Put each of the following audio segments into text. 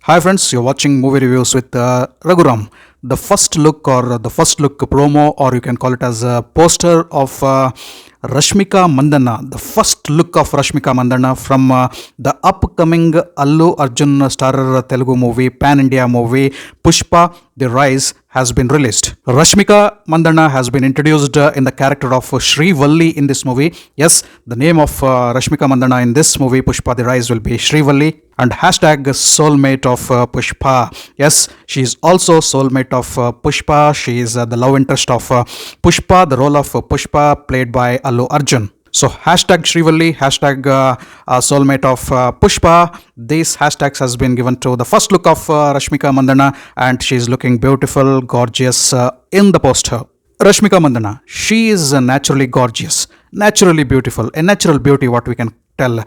Hi friends, you're watching movie reviews with Raghuram. The first look or the first look promo, or you can call it as a poster of Rashmika Mandana. The first look of Rashmika Mandana from the upcoming Allu Arjun starrer Telugu movie, Pan India movie Pushpa The Rise has been released. Rashmika Mandana has been introduced in the character of Shri Valli in this movie. Yes, the name of Rashmika Mandana in this movie Pushpa The Rise will be Shri Valli. And hashtag soulmate of Pushpa. Yes, she is also soulmate of Pushpa. She is the love interest of Pushpa, the role of Pushpa played by Allu Arjun. So hashtag Shrivalli, hashtag soulmate of Pushpa. These hashtags has been given to the first look of Rashmika Mandana, and she is looking beautiful, gorgeous in the poster. Rashmika Mandana, she is naturally gorgeous, naturally beautiful, a natural beauty, what we can tell.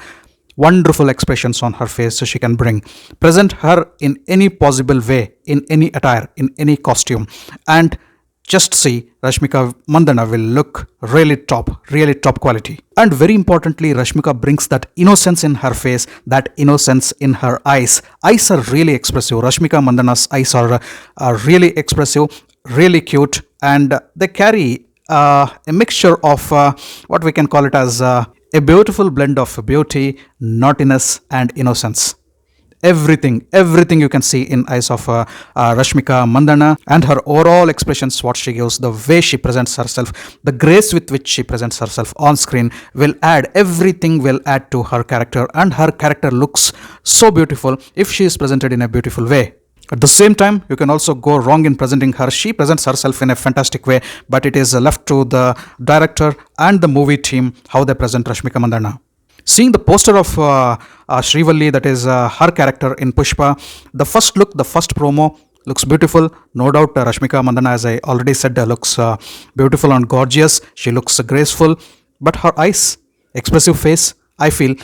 Wonderful expressions on her face she can bring. Present her in any possible way, in any attire, in any costume. And just see, Rashmika Mandana will look really top quality. And very importantly, Rashmika brings that innocence in her face, that innocence in her eyes. Eyes are really expressive. Rashmika Mandana's eyes are really expressive, really cute, and they carry a mixture of what we can call it as a beautiful blend of beauty, naughtiness, and innocence. Everything you can see in eyes of Rashmika Mandana, and her overall expressions, what she gives, the way she presents herself, the grace with which she presents herself on screen everything will add to her character, and her character looks so beautiful if she is presented in a beautiful way. At the same time, you can also go wrong in presenting her. She presents herself in a fantastic way, but it is left to the director and the movie team how they present Rashmika Mandana. Seeing the poster of Shrivalli, that is her character in Pushpa, the first look, the first promo looks beautiful. No doubt Rashmika Mandana, as I already said, looks beautiful and gorgeous. She looks graceful, but her eyes, expressive face, I feel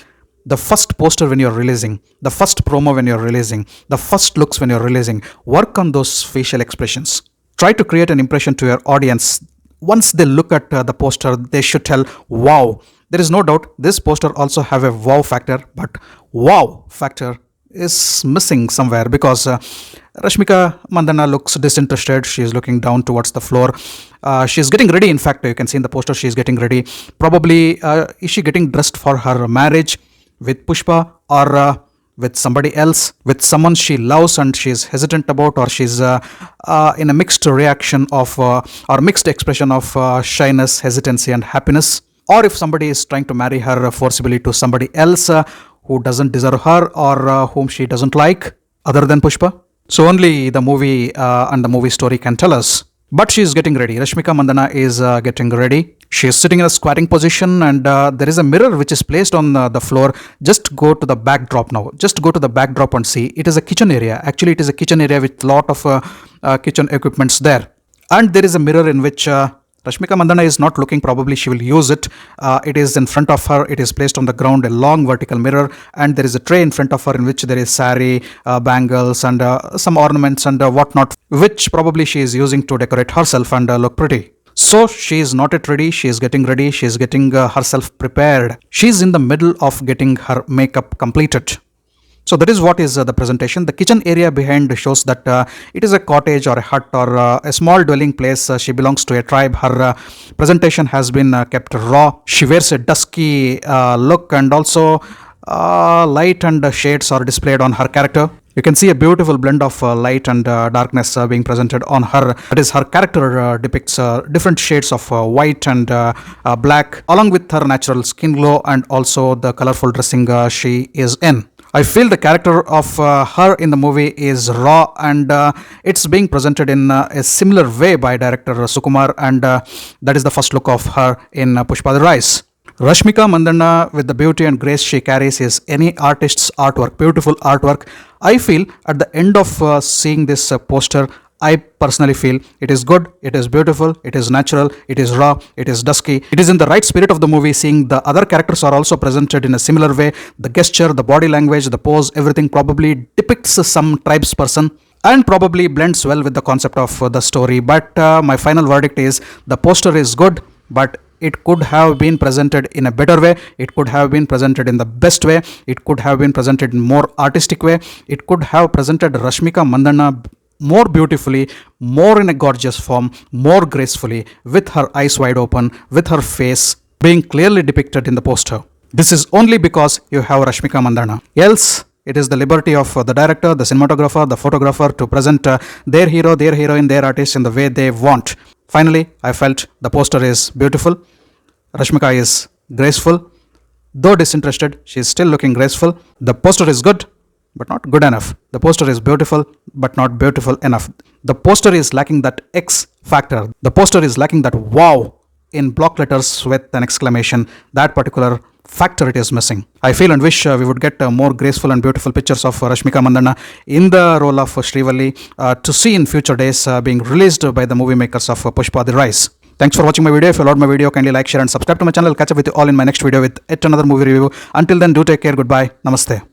the first poster when you're releasing, the first promo when you're releasing, the first looks when you're releasing, work on those facial expressions. Try to create an impression to your audience. Once they look at the poster, they should tell, wow. There is no doubt this poster also have a wow factor, but wow factor is missing somewhere because Rashmika Mandana looks disinterested. She is looking down towards the floor. She is getting ready. In fact, you can see in the poster she is getting ready. Probably is she getting dressed for her marriage with Pushpa, or with somebody else, with someone she loves and she is hesitant about, or she's in a mixed reaction of or mixed expression of shyness, hesitancy, and happiness. Or if somebody is trying to marry her forcibly to somebody else who doesn't deserve her, or whom she doesn't like other than Pushpa. So only the movie and the movie story can tell us. But she is getting ready. Rashmika Mandana is getting ready. She is sitting in a squatting position, and there is a mirror which is placed on the floor. Just go to the backdrop now. Just go to the backdrop and see. It is a kitchen area. Actually, it is a kitchen area with lot of kitchen equipments there. And there is a mirror in which Rashmika Mandana is not looking. Probably she will use it. It is in front of her. It is placed on the ground, a long vertical mirror, and there is a tray in front of her in which there is sari, bangles, and some ornaments and whatnot, which probably she is using to decorate herself and look pretty. So she is not yet ready. She is getting ready. She is getting herself prepared. She is in the middle of getting her makeup completed. So that is what is the presentation. The kitchen area behind shows that it is a cottage or a hut or a small dwelling place. She belongs to a tribe. Her presentation has been kept raw. She wears a dusky look, and also light and shades are displayed on her character. You can see a beautiful blend of light and darkness being presented on her. That is, her character depicts different shades of white and black, along with her natural skin glow and also the colorful dressing she is in. I feel the character of her in the movie is raw, and it's being presented in a similar way by director Sukumar, and that is the first look of her in Pushpa The Rise. Rashmika Mandana, with the beauty and grace she carries, is any artist's artwork, beautiful artwork. I feel at the end of seeing this poster, I personally feel it is good, it is beautiful, it is natural, it is raw, it is dusky. It is in the right spirit of the movie. Seeing the other characters are also presented in a similar way. The gesture, the body language, the pose, everything probably depicts some tribe's person and probably blends well with the concept of the story. But my final verdict is the poster is good, but It could have been presented in a better way. It could have been presented in the best way. It could have been presented in more artistic way. It could have presented Rashmika Mandanna more beautifully, more in a gorgeous form, more gracefully, with her eyes wide open, with her face being clearly depicted in the poster. This is only because you have Rashmika Mandanna. Else, it is the liberty of the director, the cinematographer, the photographer to present their hero, their heroine, their artist in the way they want. Finally, I felt the poster is beautiful. Rashmika is graceful. Though disinterested, she is still looking graceful. The poster is good, but not good enough. The poster is beautiful, but not beautiful enough. The poster is lacking that X factor. The poster is lacking that wow in block letters with an exclamation. That particular factor it is missing. I feel and wish we would get more graceful and beautiful pictures of Rashmika Mandanna in the role of Srivalli to see in future days being released by the movie makers of Pushpa The Rise. Thanks for watching my video. If you loved my video, kindly like, share and subscribe to my channel. I'll catch up with you all in my next video with yet another movie review. Until then, do take care. Goodbye. Namaste.